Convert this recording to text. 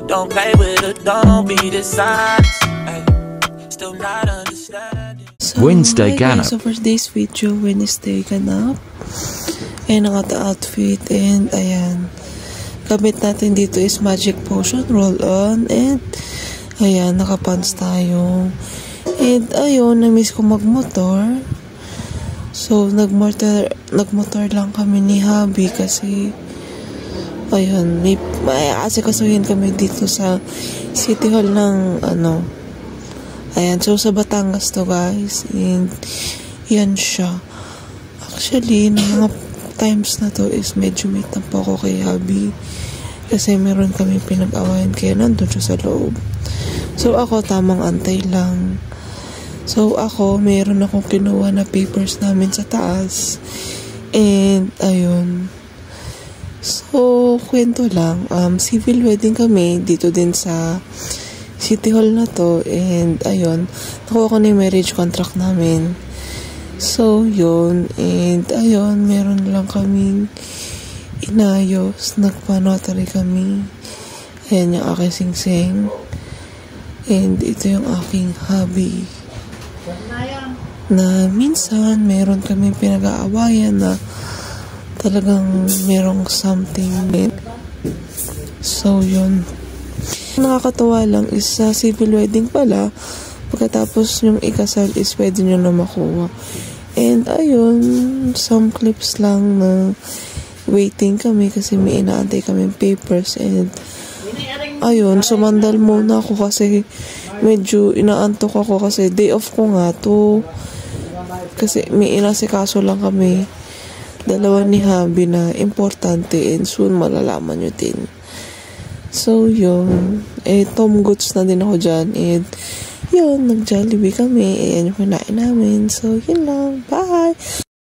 Don't play with it, don't be dishonest. Still not understanding. So, Wednesday ganap. So for today's video, Wednesday ganap. Ayan ang ating outfit. And ayan. Gamit natin dito is Magic Potion roll-on. And ayan, nakapants tayo. And ayun, na-miss ko magmotor. So nagmotor lang kami ni Habi kasi ayun, may asikasuhin kami dito sa City Hall ng ayan, so sa Batangas to guys, and yan siya. Actually, ng mga times na to is medyo may tampo ko kay Habi kasi meron kami pinag-awayan kaya nandun siya sa loob. So ako, tamang antay lang. So ako, meron akong kinuha na papers namin sa taas, and ayun. So, kwento lang, civil wedding kami dito din sa City Hall na to, and ayun, nakuha ko na yung marriage contract namin. So, yun, and ayun, meron lang kaming inayos, nagpa-notary kami. Ayan yung aking sing-sing, and ito yung aking hubby. Na minsan, meron kaming pinag-aawayan na talagang merong something. So, yun. Nakakatawa lang is sa civil wedding pala, pagkatapos yung ikasal is pwede nyo na makuha. And ayun, some clips lang na waiting kami kasi may inaantay kaming papers. And ayun, sumandal muna ako kasi medyo inaantok ako kasi day off ko nga to. Kasi may inasikaso lang kami. Dalawa ni Habi na importante and soon malalaman nyo din. So, yun. Tom Goods na din ako dyan. And, yun, nag-Jollibee kami. Ayan yung kinain namin. So, yun lang. Bye!